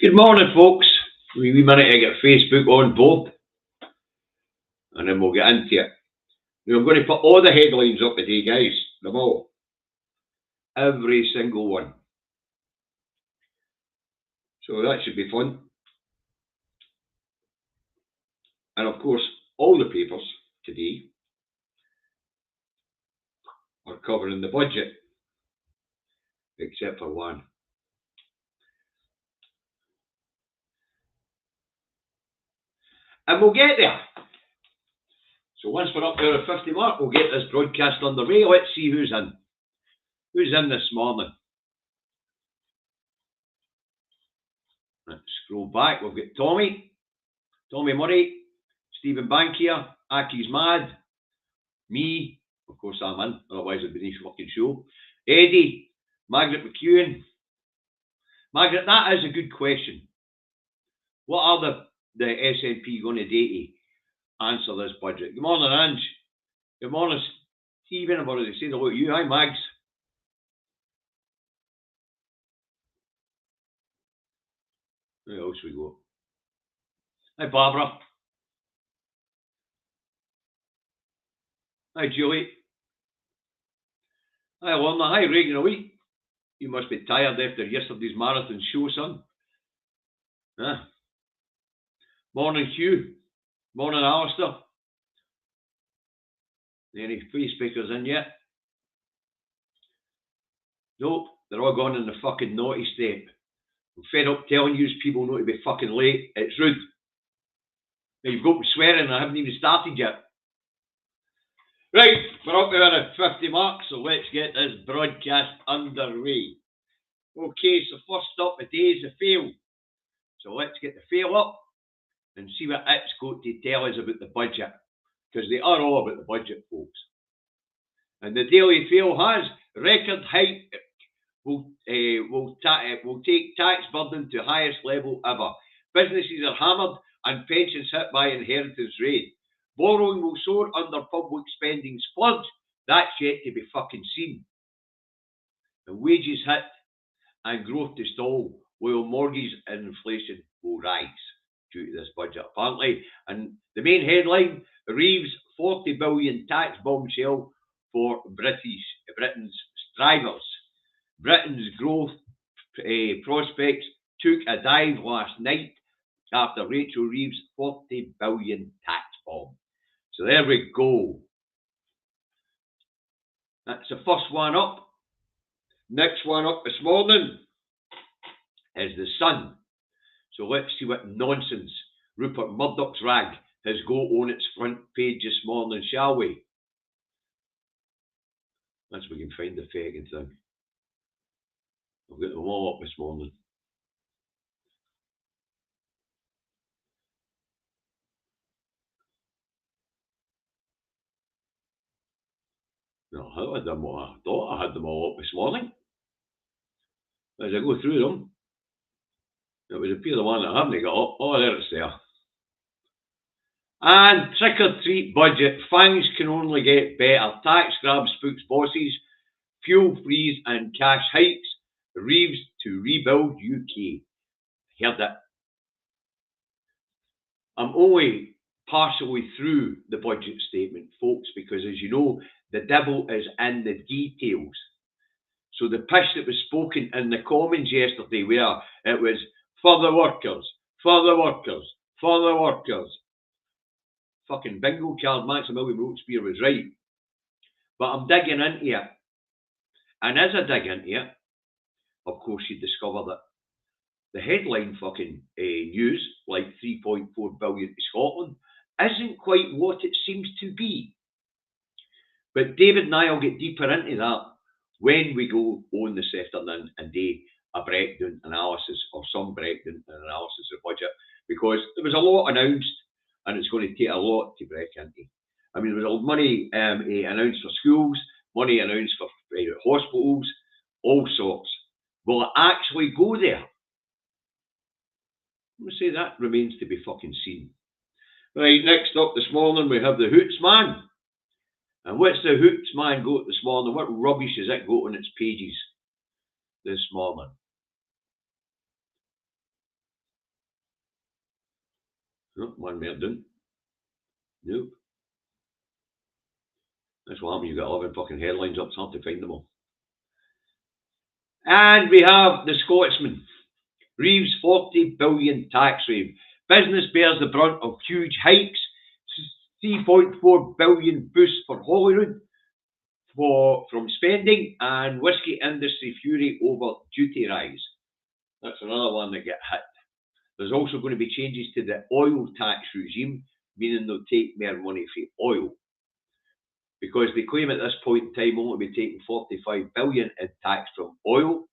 Good morning, folks. We minute to get Facebook on board, and then we'll get into it. Now, I'm going to put all the headlines up today, guys. Them all. Every single one. So that should be fun. And of course, all the papers today are covering the budget, except for one. And we'll get there. So once we're up there at 50 mark, we'll get this broadcast underway. Let's see who's in. Who's in this morning? Let's scroll back. We've got Tommy Murray, Stephen Bankier, Aki's Mad, me, of course I'm in, otherwise it'd be this fucking show. Eddie, Margaret McEwen. Margaret, that is a good question. What are the SNP going to do to answer this budget? Good morning, Ange. Good morning, Stephen. I've already said hello to you. Hi, Mags. Where else we go? Hi, Barbara. Hi, Julie. Hi, Lorna. Hi, Reagan. Away. You must be tired after yesterday's marathon show, son. Huh? Morning, Hugh. Morning, Alistair. Any free speakers in yet? Nope, they're all gone in the fucking naughty state. I'm fed up telling you people not to be fucking late. It's rude. Now you've got me swearing and I haven't even started yet. Right, we're up there at 50 marks, so let's get this broadcast underway. Okay, so first up today is the fail. So let's get the fail up and see what it's got to tell us about the budget. Because they are all about the budget, folks. And the Daily Fail has record hike will take tax burden to highest level ever. Businesses are hammered and pensions hit by inheritance raid. Borrowing will soar under public spending splurge. That's yet to be fucking seen. And wages hit and growth to stall, while mortgage and inflation will rise due to this budget, apparently. And the main headline, Reeves 40 billion tax bombshell for Britain's strivers. Britain's growth prospects took a dive last night after Rachel Reeves' 40 billion tax bomb. So there we go. That's the first one up. Next one up this morning is the Sun. So let's see what nonsense Rupert Murdoch's rag has got on its front page this morning, shall we? Unless we can find the fucking thing. I've got them all up this morning. No, I had them all. I thought I had them all up this morning. As I go through them, it would appear the one that I haven't got up. Oh, there it's there. And trick or treat budget. Fangs can only get better. Tax grab spooks bosses. Fuel freeze and cash hikes. Reeves to rebuild UK. Heard that. I'm only partially through the budget statement, folks, because as you know, the devil is in the details. So the pish that was spoken in the Commons yesterday, where it was for the workers, for the workers, for the workers. Fucking bingo card, Maximilian Robespierre was right. But I'm digging into it. And as I dig into it, of course you discover that the headline fucking news, like 3.4 billion to Scotland, isn't quite what it seems to be. But David and I will get deeper into that when we go on this afternoon and do a breakdown analysis, or some breakdown and analysis of the budget, because there was a lot announced and it's going to take a lot to break into. I mean, there was money announced for schools, money announced for hospitals, all sorts. Will it actually go there? I'm going to say that remains to be fucking seen. Right, next up this morning we have the Hoots Man. And what's the Hoots Man got this morning? What rubbish has it got on its pages this morning? No, one more done. Nope. That's what happens. You've got 11 fucking headlines up. It's hard to find them all. And we have the Scotsman. Reeves 40 billion tax rate. Business bears the brunt of huge hikes. 3.4 billion boost for Holyrood from spending, and whisky industry fury over duty rise. That's another one that get hit. There's also going to be changes to the oil tax regime, meaning they'll take more money for oil. Because they claim at this point in time only be taking 45 billion in tax from oil,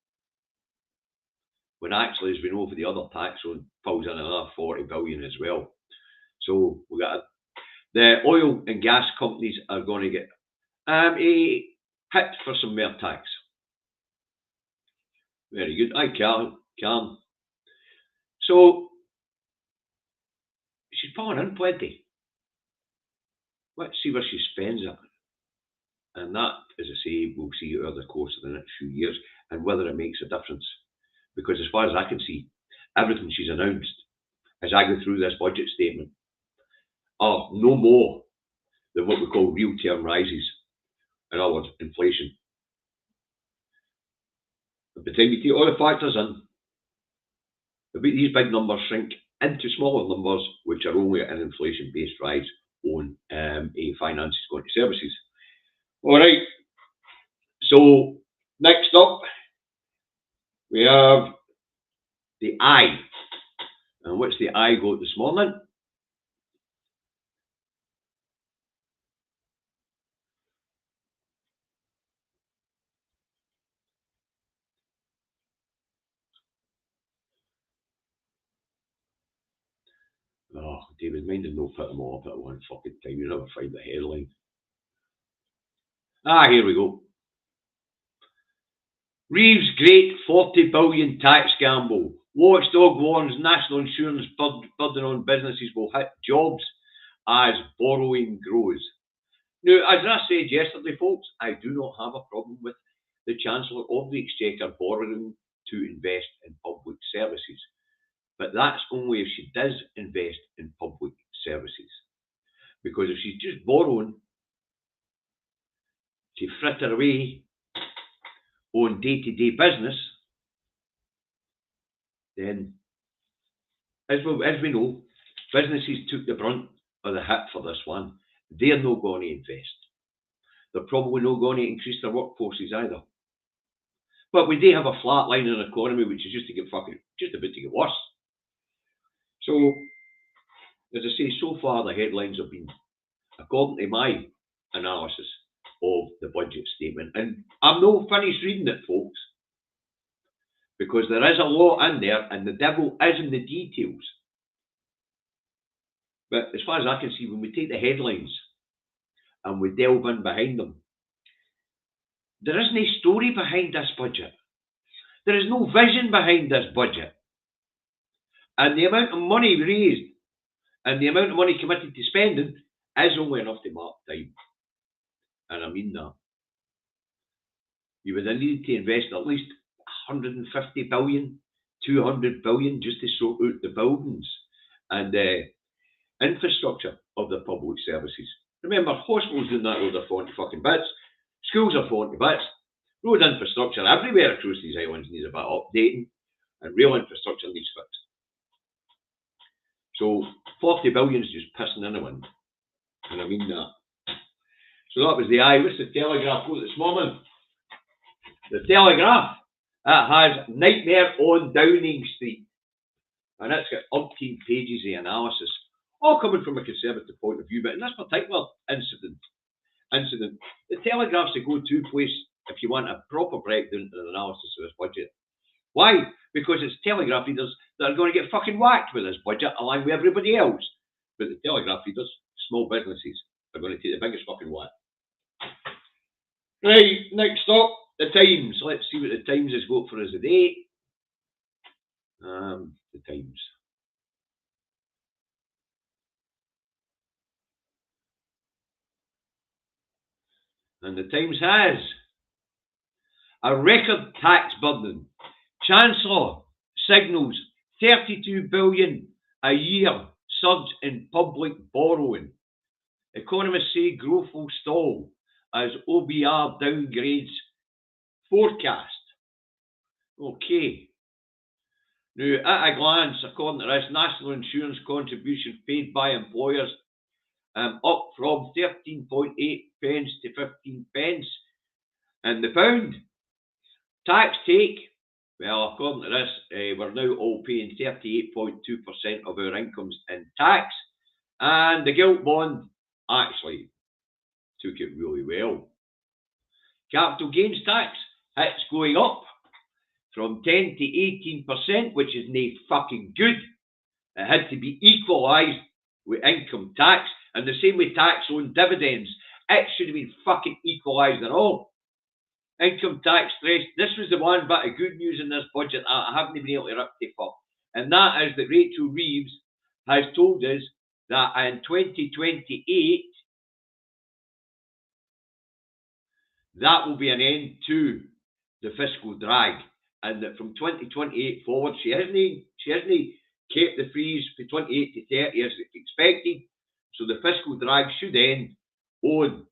when actually, as we know, for the other tax one pulls in another 40 billion as well. So we got the oil and gas companies are going to get a hit for some more tax. Very good. I can. So she's pulling in plenty. Let's see where she spends it. And that, as I say, we'll see over the course of the next few years and whether it makes a difference. Because as far as I can see, everything she's announced as I go through this budget statement are no more than what we call real term rises. In other words, inflation. By the time you take all the factors in, these big numbers shrink into smaller numbers, which are only an inflation-based rise on finances going to services. All right. So next up, we have the I. And what's the I got this morning? Oh, David, mind and no put them all up at one fucking time. You never find the headline. Here we go. Reeves' great 40 billion tax gamble. Watchdog warns national insurance burden on businesses will hit jobs as borrowing grows. Now, as I said yesterday, folks, I do not have a problem with the Chancellor of the Exchequer borrowing to invest in public services. But that's only if she does invest in public services. Because if she's just borrowing to fritter away on day-to-day business, then, as we know, businesses took the brunt of the hit for this one. They're not going to invest. They're probably not going to increase their workforces either. But we do have a flatlining economy, which is just about to get worse. So, as I say, so far the headlines have been, according to my analysis of the budget statement, and I'm not finished reading it, folks, because there is a lot in there, and the devil is in the details. But as far as I can see, when we take the headlines and we delve in behind them, there isn't a story behind this budget. There is no vision behind this budget. And the amount of money raised and the amount of money committed to spending is only enough to mark time. And I mean that. You would have needed to invest at least 150 billion, 200 billion just to sort out the buildings and the infrastructure of the public services. Remember, hospitals doing that with their 40 fucking bits, schools are 40 bits, road infrastructure everywhere across these islands needs a bit of updating, and rail infrastructure needs fixed. So 40 billion is just pissing in the wind, and I mean that. So that was the eye. What's the Telegraph got this morning? The Telegraph, it has Nightmare on Downing Street, and it's got umpteen pages of analysis, all coming from a Conservative point of view. But in this particular incident, the Telegraph's a go-to place if you want a proper breakdown and analysis of this budget. Why? Because it's Telegraph readers that are going to get fucking whacked with this budget along with everybody else. But the Telegraph readers, small businesses, are going to take the biggest fucking whack. Right, next up, the Times. Let's see what the Times has got for us today. The Times. And the Times has a record tax burden. Chancellor signals 32 billion a year surge in public borrowing. Economists say growth will stall as OBR downgrades forecast. Okay. Now, at a glance, according to this, national insurance contributions paid by employers up from 13.8 pence to 15 pence. And the pound tax take, well, according to this, we're now all paying 38.2% of our incomes in tax. And the gilt bond actually took it really well. Capital gains tax, it's going up from 10 to 18%, which is no fucking good. It had to be equalised with income tax, and the same with tax on dividends. It should have been fucking equalised at all. Income tax stress. This was the one bit of good news in this budget I haven't been able to rip the fuck. And that is that Rachel Reeves has told us that in 2028, that will be an end to the fiscal drag. And that from 2028 forward, she hasn't kept the freeze for 28 to 30 as expected. So the fiscal drag should end on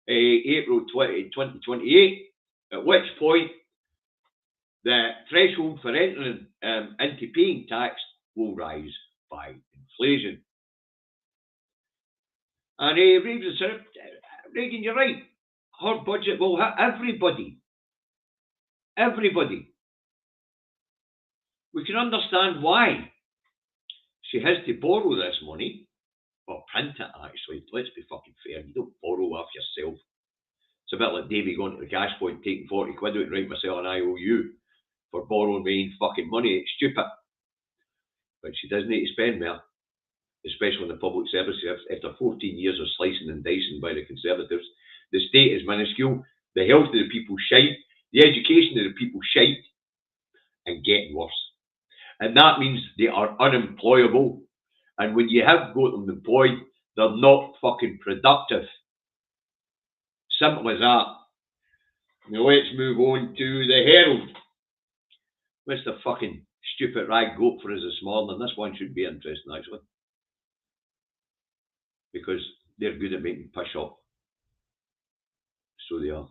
April 2028, at which point the threshold for entering into paying tax will rise by inflation. And Reeves said, Reagan, you're right. Her budget will hit everybody. Everybody. We can understand why she has to borrow this money, or print it actually. Let's be fucking fair. You don't borrow off yourself. It's a bit like Davey going to the cash point, taking 40 quid out and writing myself an IOU for borrowing my own fucking money. It's stupid. But she does need to spend more, especially in the public service. After 14 years of slicing and dicing by the Conservatives, the state is minuscule, the health of the people shite, the education of the people shite, and getting worse. And that means they are unemployable. And when you have got them employed, they're not fucking productive. Simple as that. Now let's move on to the Herald. What's the fucking stupid rag goat for us this morning? This one should be interesting actually. Because they're good at making push up. So they are.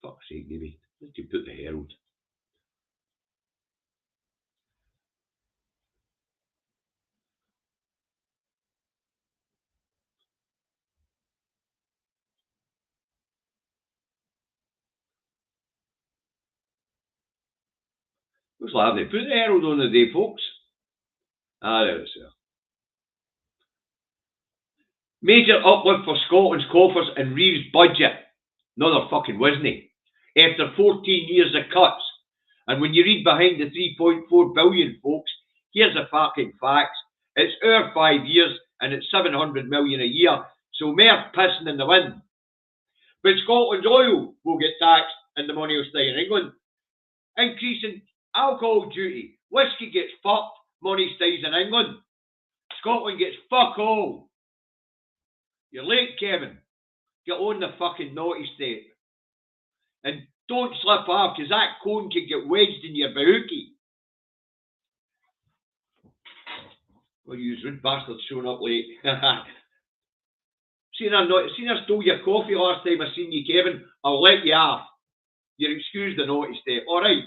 Fuck's sake, maybe. Let's put the Herald. Looks like they put the Herald on the day, folks. Ah, there it is. Major uplift for Scotland's coffers and Reeves' budget. Another fucking wasn't he? After 14 years of cuts. And when you read behind the 3.4 billion, folks, here's the fucking facts. It's our 5 years and it's 700 million a year. So mere pissing in the wind. But Scotland's oil will get taxed and the money will stay in England. Increasing alcohol duty. Whiskey gets fucked, money stays in England. Scotland gets fuck all. You're late, Kevin. Get on the fucking naughty step. And don't slip off, because that cone could get wedged in your bahookie. Well, you rude bastards showing up late. Seen I stole your coffee last time I seen you, Kevin. I'll let you off. You're excused the naughty step, alright?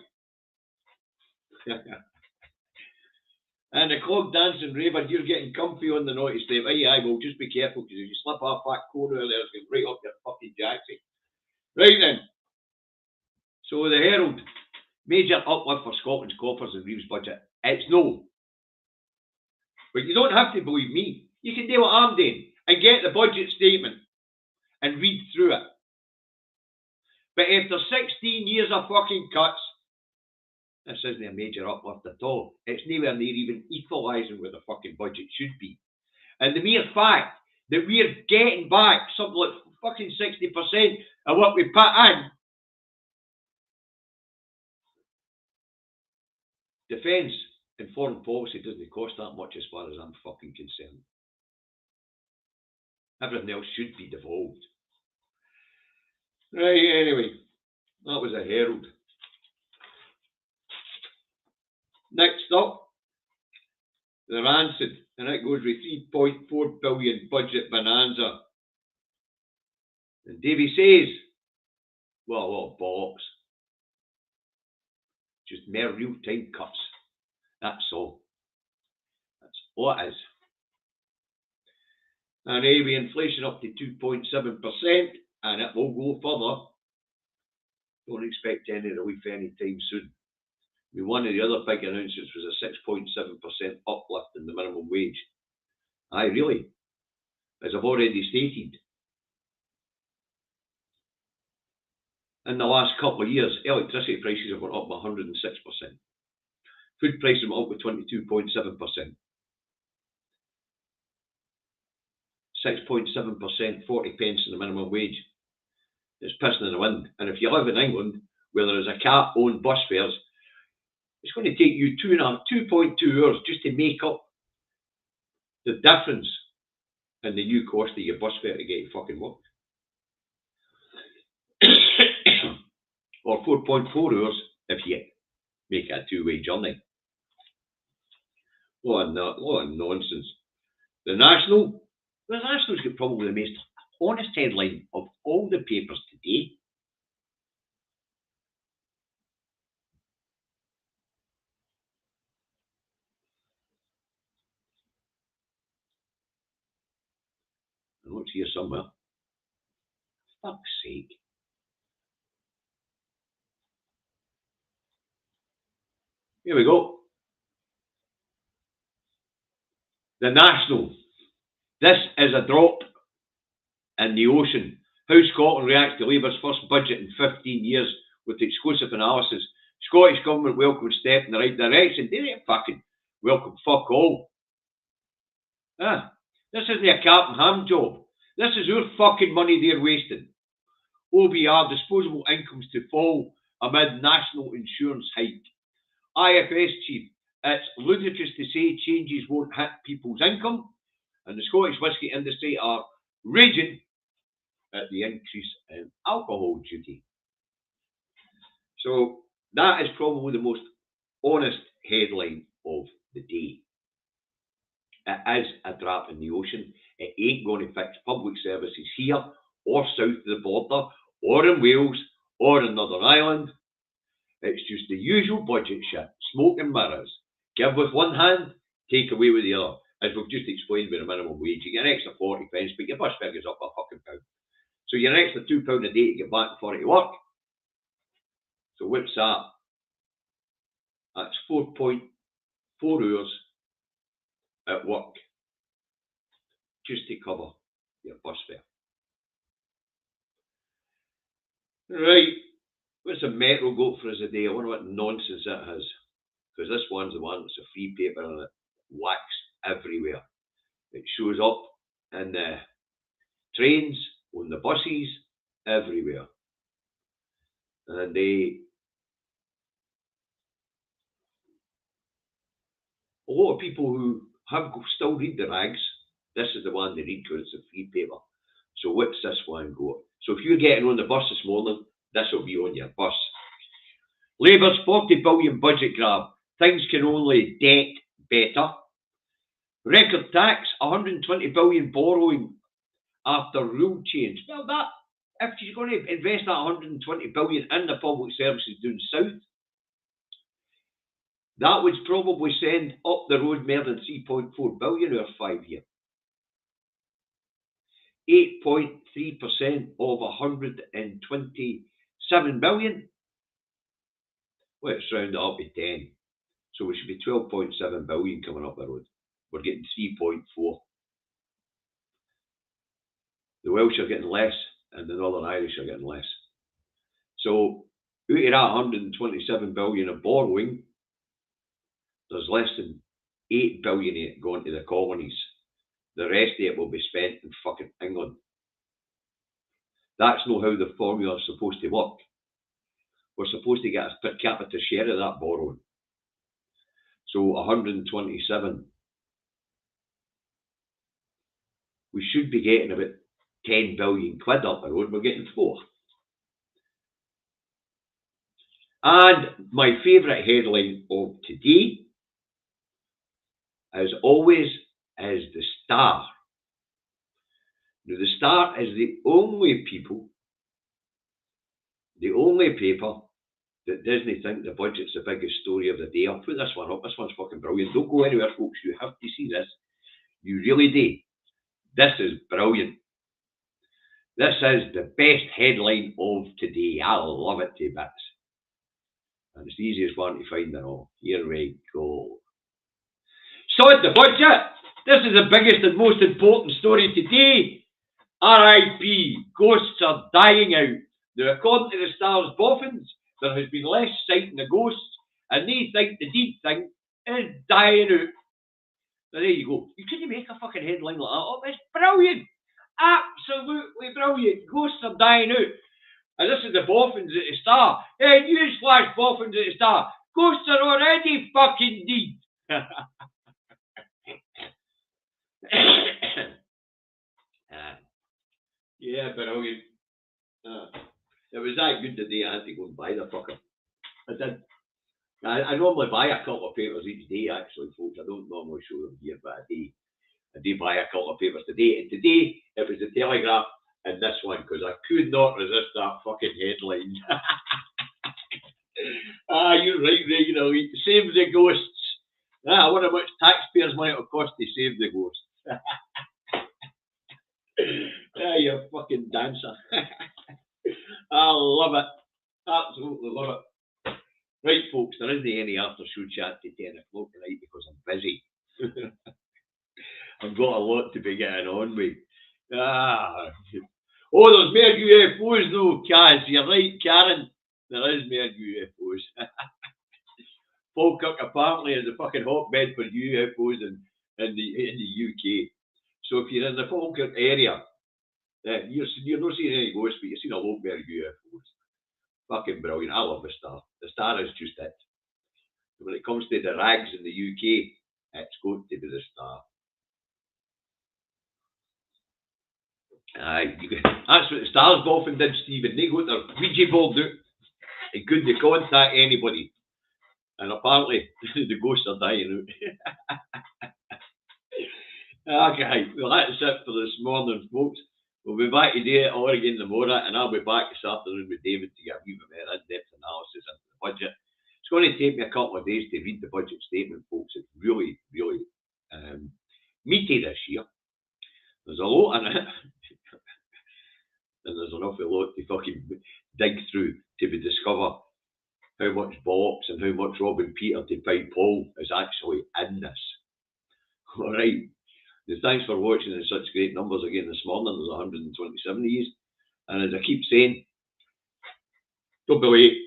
And the clog dancing raver, you're getting comfy on the naughty step. Aye, well, just be careful, because if you slip off that corner there, it's going right up your fucking jacksie. Right then. So the Herald, major uplift for Scotland's coffers and Reeves' budget. It's no. But you don't have to believe me. You can do what I'm doing and get the budget statement and read through it. But after 16 years of fucking cuts, this isn't a major uplift at all. It's nowhere near even equalising where the fucking budget should be. And the mere fact that we're getting back something like fucking 60% of what we put in, defence and foreign policy doesn't cost that much as far as I'm fucking concerned. Everything else should be devolved. Right, anyway. That was a Herald. Next up, the Rancid, and it goes with 3.4 billion budget bonanza. And Davy says, well, a lot of bollocks. Just mere real-time cuts. That's all. That's all it is. And anyway, inflation up to 2.7%, and it will go further. Don't expect any relief anytime soon. I mean, one of the other big announcements was a 6.7% uplift in the minimum wage. Aye, really? As I've already stated, in the last couple of years, electricity prices have gone up by 106%. Food prices went up by 22.7%. 6.7%, 40 pence in the minimum wage. It's pissing in the wind. And if you live in England, where there is a cap on bus fares, it's going to take you 2.2 hours just to make up the difference in the new cost of your bus fare to get you fucking work. Or 4.4 hours if you make a two-way journey. What a nonsense. The National's got probably the most honest headline of all the papers today. I know it's here somewhere. Fuck's sake. Here we go. The National. This is a drop in the ocean. How Scotland reacts to Labour's first budget in 15 years with exclusive analysis. Scottish Government welcomes step in the right direction. They didn't fucking welcome fuck all. This isn't a Captain Ham job. This is our fucking money they're wasting. OBR, disposable incomes to fall amid national insurance hike. IFS chief, it's ludicrous to say changes won't hit people's income, and the Scottish whisky industry are raging at the increase in alcohol duty. So that is probably the most honest headline of the day. It is a drop in the ocean. It ain't going to fix public services here or south of the border or in Wales or in Northern Ireland. It's just the usual budget shit, smoke and mirrors. Give with one hand, take away with the other. As we've just explained with the minimum wage, you get an extra 40 pence, but your bus fare goes up a fucking pound. So you're an extra £2 a day to get back and forth to work. So what's that? That's 4.4 hours at work just to cover your bus fare. Right, what's the Metro got for us today? I wonder what nonsense that is. Because this one's the one that's a free paper and it whacks everywhere. It shows up in the trains, on the buses, everywhere. And a lot of people who still read the rags, this is the one they read because it's a free paper. So what's this one got? So if you're getting on the bus this morning, this will be on your bus. Labour's 40 billion budget grab. Things can only get better. Record tax, 120 billion borrowing after rule change. Well, that, if you're going to invest that 120 billion in the public services down south, that would probably send up the road more than 3.4 billion over 5 years. 8.3% of 127 billion. Let's round it up to 10. So we should be 12.7 billion coming up the road. We're getting 3.4. The Welsh are getting less and the Northern Irish are getting less. So out of that 127 billion of borrowing, there's less than 8 billion of it going to the colonies. The rest of it will be spent in fucking England. That's not how the formula is supposed to work. We're supposed to get a per capita share of that borrowing. So 127. We should be getting about 10 billion quid up the road. We're getting 4. And my favourite headline of today, as always, is the Star. Now, the Star is the only paper that doesn't think the budget's the biggest story of the day. I'll put this one up. This one's fucking brilliant. Don't go anywhere, folks. You have to see this. You really do. This is brilliant. This is the best headline of today. I love it to bits. And it's the easiest one to find it all. Here we go. Sod the budget! This is the biggest and most important story today. R.I.P. Ghosts are dying out. Now, according to the Star's boffins, there has been less sighting of ghosts, and they think the deed thing is dying out. Now, there you go. You couldn't make a fucking headline like that. Oh, it's brilliant! Absolutely brilliant. Ghosts are dying out. And this is the boffins at the Star. Hey, newsflash, boffins at the Star. Ghosts are already fucking dead. Yeah, brilliant. It was that good today I had to go and buy the fucker. I did. I normally buy a couple of papers each day, actually, folks. I don't normally show them here, but I do buy a couple of papers today. And today, it was the Telegraph and this one, because I could not resist that fucking headline. You're right, Ray, save the ghosts. I wonder how much taxpayers' money it'll cost to save the ghosts. You fucking dancer. I love it. Absolutely love it. Right, folks, there isn't any after show chat to 10 o'clock tonight because I'm busy. I've got a lot to be getting on with. Oh, there's more UFOs though, Kaz. You're right, Karen. There is more UFOs. Falkirk apparently is a fucking hotbed for UFOs in the UK. So if you're in the Falkirk area, you're not seeing any ghosts, but you're seeing a lot more UFOs. Fucking brilliant. I love the Star. The Star is just it. When it comes to the rags in the UK, it's got to be the Star. That's what the Star's boffin did, Stephen. They got their Ouija board out and couldn't contact anybody. And apparently, the ghosts are dying out. Okay, well, that's it for this morning, folks. We'll be back today at Oregon tomorrow, and I'll be back this afternoon with David to get a wee bit more in-depth analysis into the budget. It's going to take me a couple of days to read the budget statement, folks. It's really, really meaty this year. There's a lot in it. And there's an awful lot to fucking dig through to discover how much bollocks and how much Robin Peter to Pied Paul is actually in this. All right. Thanks for watching in such great numbers again this morning. There's 127 of these. And as I keep saying, don't be late.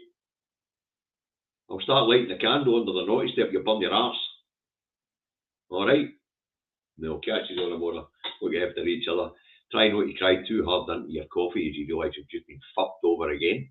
I'll start lighting the candle under the naughty step, you burn your arse. All right? No, catch you on tomorrow. Look after each other. Try not to cry too hard into your coffee as you realise you've just been fucked over again.